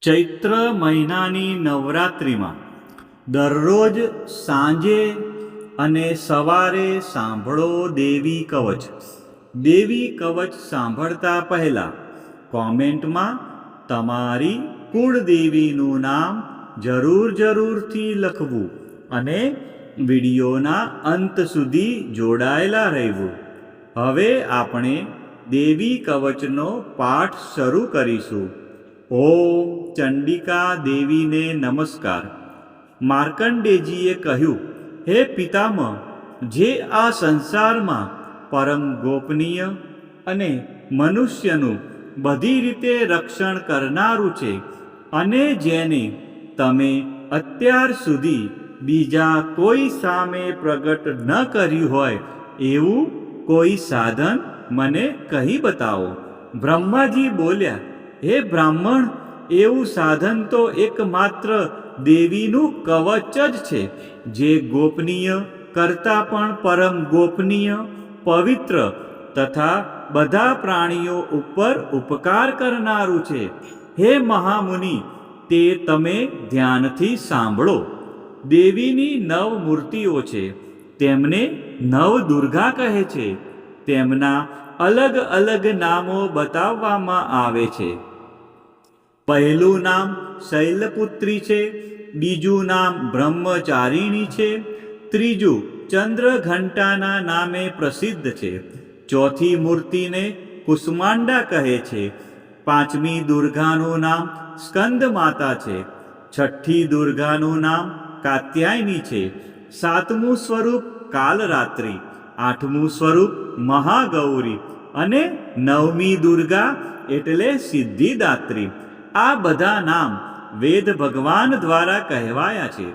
ચૈત્ર મહિનાની નવરાત્રિમાં દરરોજ સાંજે અને સવારે સાંભળો દેવી કવચ. દેવી કવચ સાંભળતા પહેલાં કોમેન્ટમાં તમારી કુળદેવીનું નામ જરૂરથી લખવું અને વિડીયોના અંત સુધી જોડાયેલા રહેવું. હવે આપણે દેવી કવચનો પાઠ શરૂ કરીશું. ઓમ ચંડિકા દેવીને નમસ્કાર. માર્કંડેયજીએ કહ્યું, હે પિતામહ, જે આ સંસારમાં પરમ ગોપનીય અને મનુષ્યનું બધી રીતે રક્ષણ કરનારું છે અને જેને તમે અત્યાર સુધી બીજા કોઈ સામે પ્રગટ ન કર્યું હોય એવું કોઈ સાધન મને કહી બતાવો. બ્રહ્માજી બોલ્યા, હે બ્રાહ્મણ, એવું સાધન તો એકમાત્ર દેવીનું કવચ જ છે, જે ગોપનીય કરતાં પણ પરમ ગોપનીય, પવિત્ર તથા બધા પ્રાણીઓ ઉપર ઉપકાર કરનારું છે. હે મહામુનિ, તે તમે ધ્યાનથી સાંભળો. દેવીની 9 મૂર્તિઓ છે. તેમને નવદુર્ગા કહે છે. તેમના અલગ અલગ નામો બતાવવામાં આવે છે. પહેલું નામ શૈલપુત્રી છે, બીજું નામ બ્રહ્મચારિણી છે, ત્રીજું ચંદ્રઘંટાના નામે પ્રસિદ્ધ છે, ચોથી મૂર્તિને કુષ્માંડા કહે છે, પાંચમી દુર્ગાનું નામ સ્કંદ માતા છે, છઠ્ઠી દુર્ગાનું નામ કાત્યાયની છે, સાતમું સ્વરૂપ કાલરાત્રિ, આઠમું સ્વરૂપ મહાગૌરી અને નવમી દુર્ગા એટલે સિદ્ધિદાત્રી. આ બધા નામ વેદ ભગવાન દ્વારા કહેવાયા છે.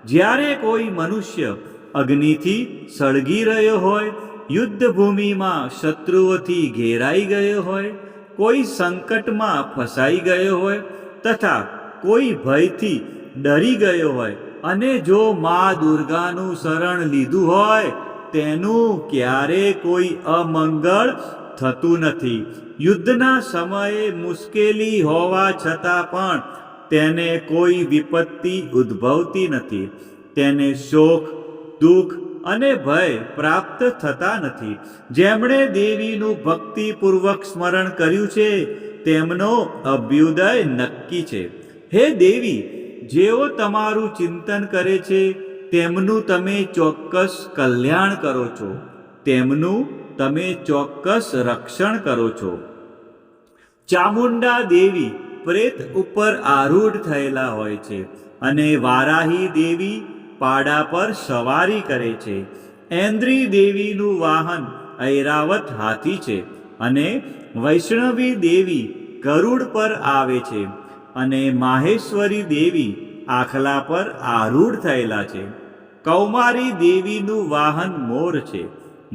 જ્યારે કોઈ મનુષ્ય અગ્નિથી સળગી રહ્યો હોય, યુદ્ધભૂમિમાં શત્રુઓથી ઘેરાઈ ગયો હોય, કોઈ સંકટમાં ફસાઈ ગયો હોય તથા કોઈ ભયથી ડરી ગયો હોય અને જો મા દુર્ગાનું શરણ લીધું હોય, તેનું ક્યારે કોઈ અમંગળ થતું નથી. યુદ્ધના સમયે મુશ્કેલી હોવા છતાં પણ તેને કોઈ વિપત્તિ ઉદ્ભવતી નથી. તેને શોક, દુઃખ અને ભય પ્રાપ્ત થતા નથી. જેમણે દેવીનું ભક્તિપૂર્વક સ્મરણ કર્યું છે તેમનો અભ્યુદય નક્કી છે. હે દેવી, જેઓ તમારું ચિંતન કરે છે તેમનું તમે ચોક્કસ કલ્યાણ કરો છો, તેમનું તમે ચોક્કસ રક્ષણ કરો છો. ચામુંડા દેવી પ્રેત ઉપર આરૂઢ થયેલા હોય છે અને વારાહી દેવી પાડા પર સવારી કરે છે. ઐન્દ્રી દેવીનું વાહન ઐરાવત હાથી છે અને વૈષ્ણવી દેવી ગરુડ પર આવે છે અને માહેશ્વરી દેવી આખલા પર આરૂઢ થયેલા છે. કૌમારી દેવીનું વાહન મોર છે.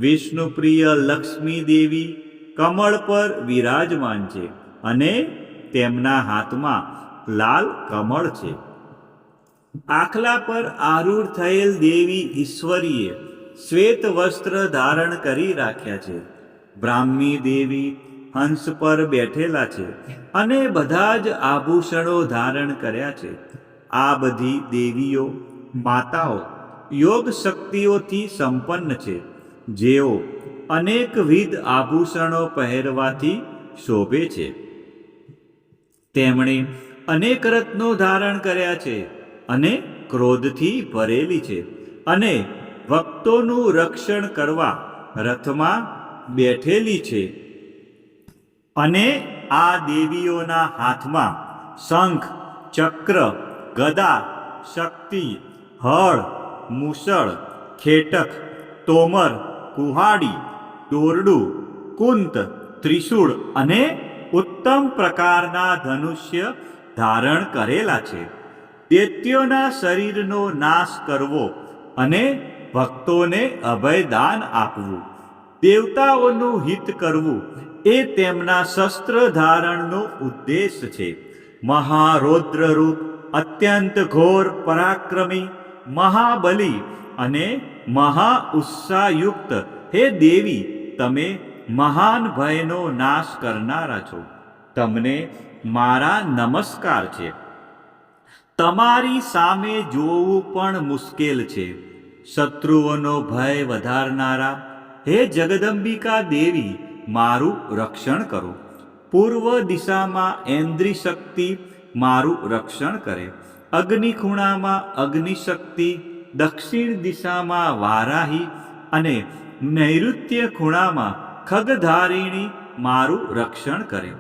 વિષ્ણુપ્રિય લક્ષ્મી દેવી કમળ પર વિરાજમાન છે અને તેમના હાથમાં લાલ કમળ છે. આખલા પર આરૂઢ થયેલ દેવી ઈશ્વરીએ શ્વેત વસ્ત્ર ધારણ કરી રાખ્યા છે. બ્રાહ્મી દેવી હંસ પર બેઠેલા છે અને બધા જ આભૂષણો ધારણ કર્યા છે. આ બધી દેવીઓ માતાઓ યોગ શક્તિઓથી સંપન્ન છે, જેઓ અનેકવિધ આભૂષણો પહેરવાથી શોભે છે. તેમણે અનેક રત્નો ધારણ કર્યા છે અને ક્રોધથી ભરેલી છે અને ભક્તોનું રક્ષણ કરવા રથમાં બેઠેલી છે. અને આ દેવીઓના હાથમાં શંખ, ચક્ર, ગદા, શક્તિ, હળ, મૂસળ, ખેટક, તોમર, કુહાડી, દોરડું, કુંત, ત્રિશૂળ અને ઉત્તમ પ્રકારના ધનુષ્ય ધારણ કરેલા છે. દૈત્યોના શરીરનો નાશ કરવો અને ભક્તોને અભયદાન આપવું, દેવતાઓનું હિત કરવું એ તેમના શસ્ત્ર ધારણનો ઉદ્દેશ છે. મહારૌદ્ર રૂપ, અત્યંત ઘોર પરાક્રમી, મહાબલી અને મહા ઉત્સાહયુક્ત હે દેવી, તમે મહાન ભયનો નાશ કરનારા છો. તમને મારા નમસ્કાર છે. તમારી સામે જોવું પણ મુશ્કેલ છે. શત્રુઓનો ભય વધારનારા હે જગદંબિકા દેવી, મારું રક્ષણ કરો. પૂર્વ દિશામાં ઐન્દ્રી શક્તિ મારું રક્ષણ કરે. અગ્નિ ખૂણામાં અગ્નિ શક્તિ, દક્ષિણ દિશામાં વારાહી અને નૈઋત્ય ખૂણામાં ખગધારિણી મારું રક્ષણ કરે.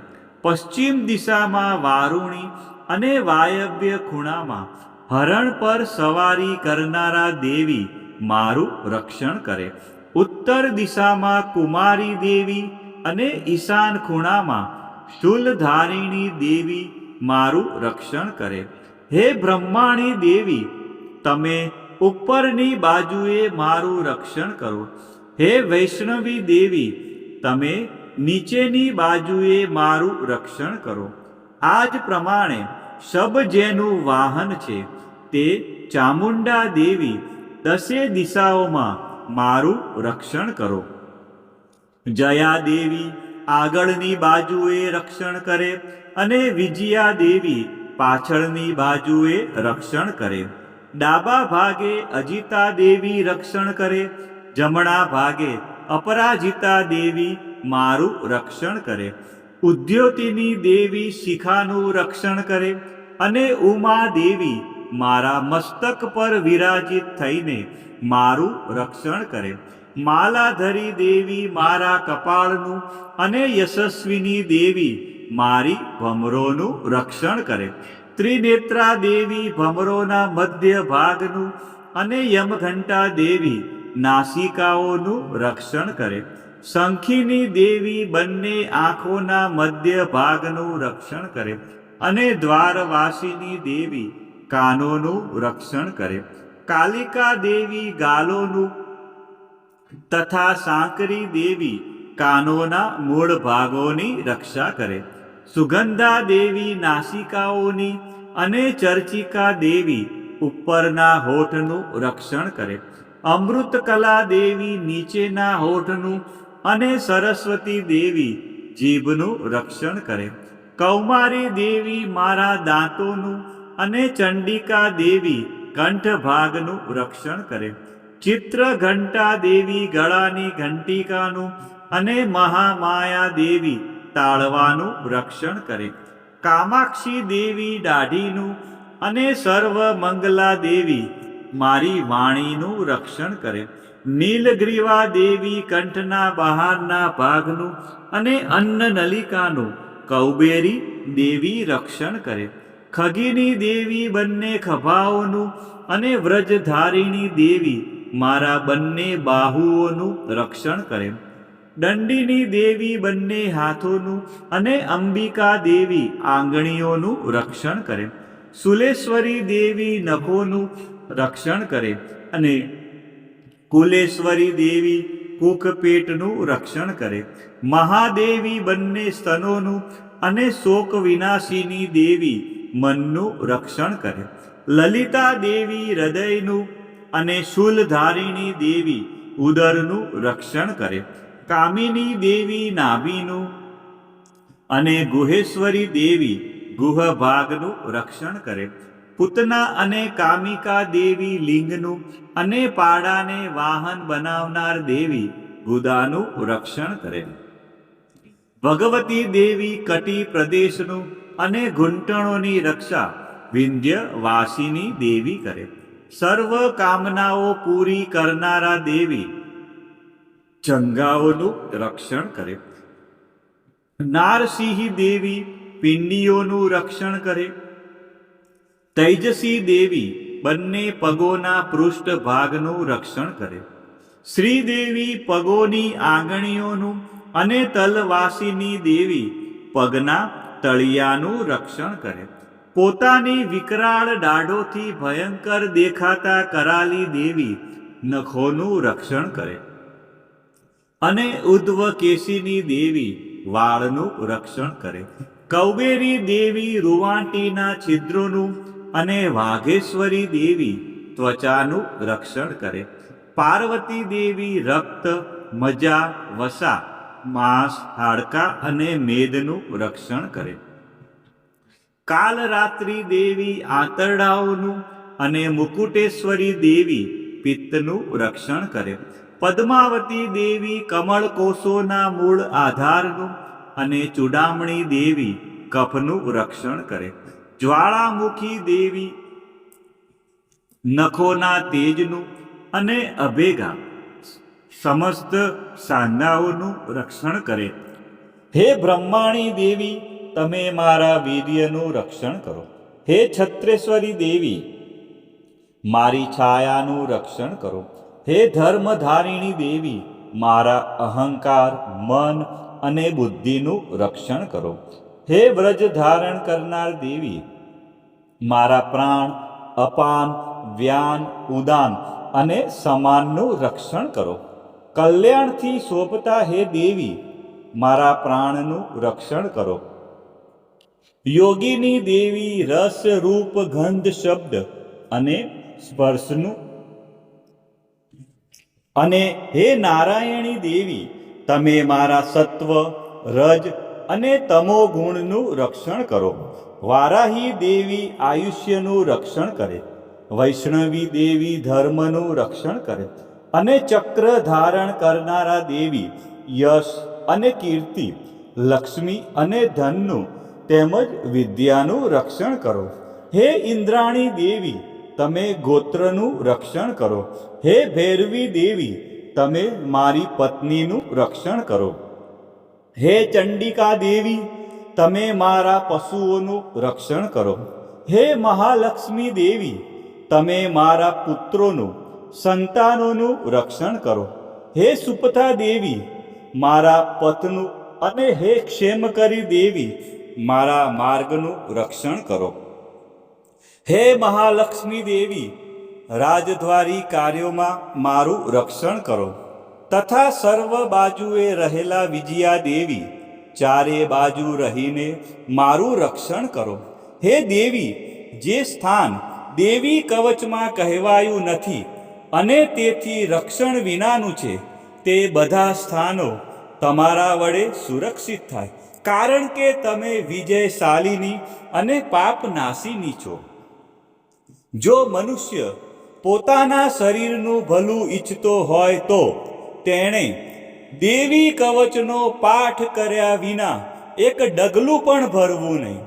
પશ્ચિમ દિશામાં વારુણી અને વાયવ્ય ખૂણામાં હરણ પર સવારી કરનારા દેવી મારું રક્ષણ કરે. ઉત્તર દિશામાં કુમારી દેવી અને ઈશાન ખૂણામાં શૂલધારિણી દેવી મારું રક્ષણ કરે. હે બ્રહ્માણી દેવી, તમે ઉપરની બાજુએ મારું રક્ષણ કરો. હે વૈષ્ણવી દેવી, તમે નીચેની બાજુએ મારું રક્ષણ કરો. આ જ પ્રમાણે શબ જેનું વાહન છે તે ચામુંડા દેવી 10 દિશાઓમાં મારું રક્ષણ કરો. જયા દેવી આગળની બાજુએ રક્ષણ કરે અને વિજયા દેવી પાછળની બાજુએ રક્ષણ કરે. ડાબા ભાગે અજિતા દેવી રક્ષણ કરે, જમણા ભાગે અપરાજિતા દેવી મારું રક્ષણ કરે. ઉદ્યોતિની દેવી શિખાનું રક્ષણ કરે અને ઉમા દેવી મારા મસ્તક પર વિરાજિત થઈને મારું રક્ષણ કરે. માલાધરી દેવી મારા કપાળનું અને યશસ્વિની દેવી મારી ભમરોનું રક્ષણ કરે. ત્રિનેત્રા દેવી ભમરોના મધ્ય ભાગનું અને યમઘંટા દેવી નાસિકાઓનું રક્ષણ કરે. શંખીની દેવી બંને આંખોના મધ્ય ભાગનું રક્ષણ કરે અને દ્વારવાસીની દેવી કાનોનું રક્ષણ કરે. કાલિકા દેવી ગાલોનું તથા સાંકરી દેવી કાનોના મૂળ ભાગોની રક્ષા કરે. સુગંધા દેવી નાસિકાઓની અને ચર્ચિકા દેવી ઉપરના હોઠનું રક્ષણ કરે. અમૃતકલા દેવી નીચેના હોઠનું અને સરસ્વતી દેવી જીભનું રક્ષણ કરે. કૌમારી દેવી મારા દાંતોનું અને ચંડિકા દેવી કંઠ ભાગનું રક્ષણ કરે. ચિત્રઘંટા દેવી ગળાની ઘંટિકાનું અને મહામાયા દેવી તાળવાનું રક્ષણ કરે. કામાક્ષી દેવી દાઢીનું અને સર્વ મંગલા દેવી મારી વાણીનું રક્ષણ કરે. નીલગ્રીવા દેવી કંઠના બહારના ભાગનું અને અન્ન નલિકાનું કૌબેરી દેવી રક્ષણ કરે. ખગીની દેવી બંને ખભાઓનું અને વ્રજધારિણી દેવી મારા બંને બાહુઓનું રક્ષણ કરે. દંડિની દેવી બંને હાથોનું અને અંબિકા દેવી આંગળીઓનું રક્ષણ કરે. સુલેશ્વરી દેવી નખોનું રક્ષણ કરે અને કુલેશ્વરી દેવી કુખપેટનું રક્ષણ કરે. મહાદેવી બંને સ્તનોનું અને શોક વિનાશીની દેવી મનનું રક્ષણ કરે. લલિતા દેવી હૃદયનું અને શૂલધારિણી દેવી ઉદરનું રક્ષણ કરે. કામિની દેવી નાભીનું અને ગુહેશ્વરી દેવી ગુહ ભાગનું રક્ષણ કરે. પૂતના અને કામિકા દેવી લિંગનું અને પાડાને વાહન બનાવનાર દેવી ગુદાનું રક્ષણ કરે. ભગવતી દેવી કટી પ્રદેશનું અને ઘૂંટણોની રક્ષા વિંધ્યવાસીની દેવી કરે. સર્વ કામનાઓ પૂરી કરનારા દેવી જંગાઓનું રક્ષણ કરે. નારસિંહ દેવી પિંડીઓનું રક્ષણ કરે. તૈજસી દેવી બંને પગોના પૃષ્ઠ ભાગનું રક્ષણ કરે. શ્રીદેવી પગોની આંગળીઓનું અને તલવાસીની દેવી પગના તળિયાનું રક્ષણ કરે. પોતાની વિકરાળ દાઢોથી ભયંકર દેખાતા કરાલી દેવી નખોનું રક્ષણ કરે અને ઉદ્ધવકેશીની દેવી વાળનું રક્ષણ કરે. કૌબેરી દેવી રૂવાંટીના છિદ્રોનું અને વાઘેશ્વરી દેવી ત્વચાનું રક્ષણ કરે. પાર્વતી દેવી રક્ત, મજા, વસા, માંસ, હાડકાં અને મેદનું રક્ષણ કરે. કાલરાત્રિ દેવી આંતરડાઓનું અને મુકુટેશ્વરી દેવી પિત્તનું રક્ષણ કરે. પદ્માવતી દેવી કમળ કોષોના મૂળ આધારનું અને ચૂડામણી દેવી કફનું રક્ષણ કરે. જ્વાળામુખી દેવી નખોના તેજનું અને અભેગા સમસ્ત સાંધાઓનું રક્ષણ કરે. હે બ્રહ્માણી દેવી, તમે મારા વીર્યનું રક્ષણ કરો. હે છત્રેશ્વરી દેવી, મારી છાયાનું રક્ષણ કરો. હે ધર્મધારિણી દેવી, મારા અહંકાર, મન અને બુદ્ધિનું રક્ષણ કરો. હે વ્રજ ધારણ કરનાર દેવી, મારા પ્રાણ, અપાન, વ્યાન, ઉદાન અને સમાનનું રક્ષણ કરો. કલ્યાણથી શોભતા હે દેવી, મારા પ્રાણનું રક્ષણ કરો. યોગીની દેવી રસ, રૂપ, ગંધ, શબ્દ અને સ્પર્શનું અને હે નારાયણી દેવી, તમે મારા સત્વ, રજ અને તમો ગુણનું રક્ષણ કરો. વારાહી દેવી આયુષ્યનું રક્ષણ કરે. વૈષ્ણવી દેવી ધર્મનું રક્ષણ કરે. અને ચક્ર ધારણ કરનારા દેવી યશ અને કીર્તિ, લક્ષ્મી અને ધનનું તેમજ વિદ્યાનું રક્ષણ કરો. હે ઇન્દ્રાણી દેવી, તમે ગોત્રનું રક્ષણ કરો. હે ભૈરવી દેવી, તમે મારી પત્નીનું રક્ષણ કરો. હે ચંડિકા દેવી, તમે મારા પશુઓનું રક્ષણ કરો. હે મહાલક્ષ્મી દેવી, તમે મારા પુત્રોનું, સંતાનોનું રક્ષણ કરો. હે સુપથા દેવી, મારા પથનું અને હે ક્ષેમકરી દેવી, મારા માર્ગનું રક્ષણ કરો. હે મહાલક્ષ્મી દેવી, રાજદ્વારી કાર્યોમાં મારું રક્ષણ કરો. તથા સર્વ બાજુએ રહેલા વિજયા દેવી, ચારે બાજુ રહીને મારું રક્ષણ કરો. હે દેવી, જે સ્થાન દેવી કવચમાં કહેવાયું નથી અને તેથી રક્ષણ વિનાનું છે, તે બધા સ્થાનો તમારા વડે સુરક્ષિત થાય, કારણ કે તમે વિજયશાલિની અને પાપનાશીની છો. જો મનુષ્ય પોતાના શરીરનું ભલું ઈચ્છતો હોય તો તેણે દેવી કવચનો પાઠ કર્યા વિના એક ડગલું પણ ભરવું નહીં.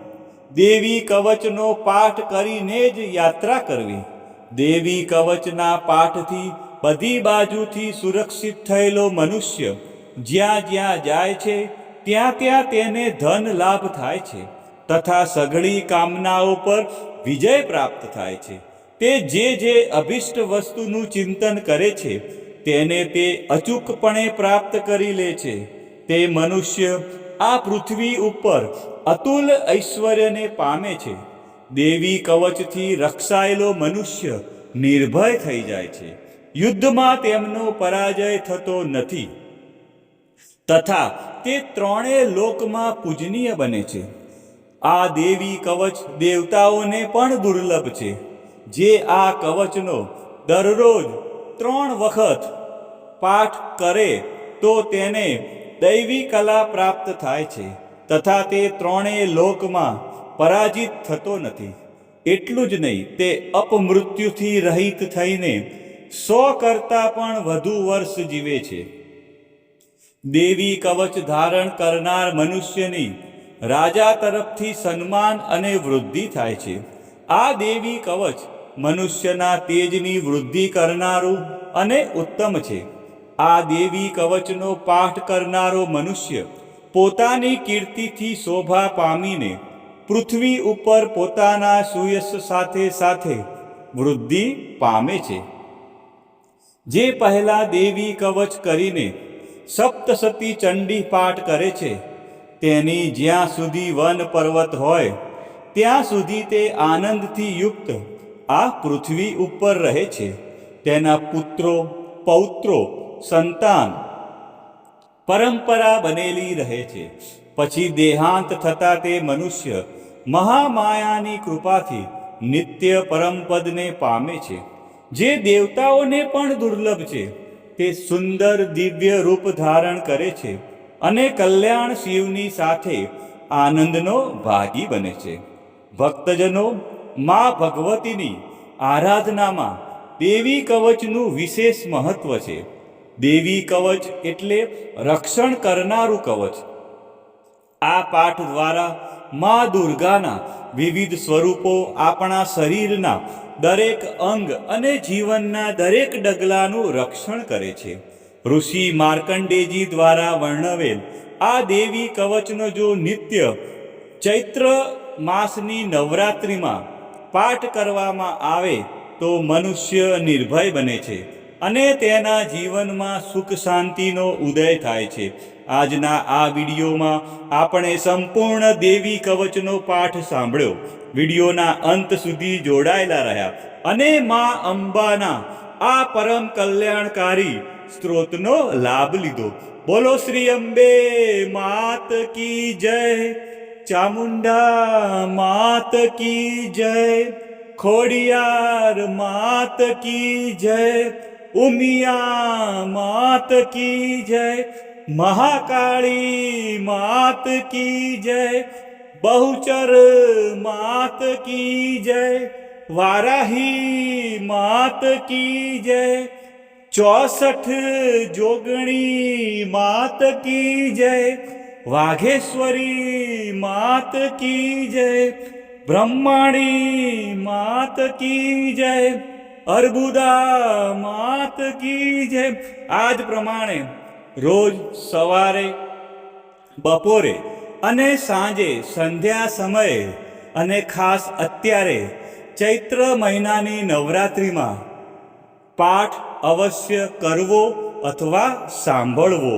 દેવી કવચનો પાઠ કરીને જ યાત્રા કરવી. દેવી કવચના પાઠથી બધી બાજુથી સુરક્ષિત થયેલો મનુષ્ય જ્યાં જ્યાં જાય છે ત્યાં ત્યાં તેને ધન લાભ થાય છે તથા સઘળી કામનાઓ પર વિજય પ્રાપ્ત થાય છે. તે જે અભિષ્ટ વસ્તુનું ચિંતન કરે છે તેને તે અચૂકપણે પ્રાપ્ત કરી લે છે. તે મનુષ્ય આ પૃથ્વી ઉપર અતુલ ઐશ્વર્યને પામે છે. દેવી કવચથી રક્ષાયેલો મનુષ્ય નિર્ભય થઈ જાય છે. યુદ્ધમાં તેમનો પરાજય થતો નથી તથા તે ત્રણેય લોકમાં પૂજનીય બને છે. આ દેવી કવચ દેવતાઓને પણ દુર્લભ છે. જે આ કવચનો દરરોજ 3 વખત પાઠ કરે તો તેને દૈવી કલા પ્રાપ્ત થાય છે તથા તે ત્રણેય લોકમાં પરાજિત થતો નથી. એટલું જ નહીં, તે અપમૃત્યુથી રહિત થઈને 100 કરતાં પણ વધુ વર્ષ જીવે છે. દેવી કવચ ધારણ કરનાર મનુષ્યની રાજા તરફથી સન્માન અને વૃદ્ધિ થાય છે. આ દેવી કવચ મનુષ્યના તેજની વૃદ્ધિ કરનારું અને ઉત્તમ છે. આ દેવી કવચનો પાઠ કરનારો મનુષ્ય પોતાની કીર્તિથી શોભા પામીને પૃથ્વી ઉપર પોતાના સુયશ સાથે સાથે વૃદ્ધિ પામે છે. જે પહેલા દેવી કવચ કરીને સપ્તસતી ચંડી પાઠ કરે છે તેની જ્યાં સુધી વન પર્વત હોય ત્યાં સુધી તે આનંદથી યુક્ત આ પૃથ્વી ઉપર રહે છે. તેના પુત્રો, પૌત્રો, સંતાન પરંપરા બનેલી રહે છે. પછી દેહાંત થતા તે મનુષ્ય મહામાયાની કૃપાથી નિત્ય પરમપદને પામે છે. જે દેવતાઓને પણ દુર્લભ છે. તે સુંદર દિવ્ય રૂપ ધારણ કરે છે અને કલ્યાણ શિવની સાથે આનંદનો ભાગી બને છે. ભક્તજનો, મા ભગવતીની આરાધનામાં દેવી કવચનું વિશેષ મહત્વ છે. દેવી કવચ એટલે રક્ષણ કરનારું કવચ. આ પાઠ દ્વારા મા દુર્ગાના વિવિધ સ્વરૂપો આપણા શરીરના દરેક અંગ અને જીવનના દરેક ડગલાનું રક્ષણ કરે છે. ઋષિ માર્કંડેયજી દ્વારા વર્ણવેલ આ દેવી કવચનો જો નિત્ય ચૈત્ર માસની નવરાત્રિમાં પાઠ કરવામાં આવે તો મનુષ્ય નિર્ભય બને છે અને તેના જીવનમાં સુખ શાંતિનો ઉદય થાય છે. આજના આ વિડીયોમાં આપણે સંપૂર્ણ દેવી કવચનો પાઠ સાંભળ્યો. વિડીયોના અંત સુધી જોડાયેલા રહ્યા અને મા અંબાના આ પરમ કલ્યાણકારી સ્ત્રોતનો લાભ લીધો. બોલો શ્રી અંબે માત કી જય, ચામુંડા માત કી જય, ખોડિયાર માત કી જય, ઉમિયા માત કી જય, મહાકાળી માત કી જય, બહુચર માત કી જય, વારાહી માત કી જય, 64 જોગણી માત કી જય, વાઘેશ્વરી માત કી જય, બ્રહ્માણી માત કી જય, અર્બુદા માત કી જય. આ જ પ્રમાણે રોજ સવારે, બપોરે અને સાંજે સંધ્યા સમયે અને ખાસ અત્યારે ચૈત્ર મહિનાની નવરાત્રિમાં પાઠ અવશ્ય કરવો અથવા સાંભળવો.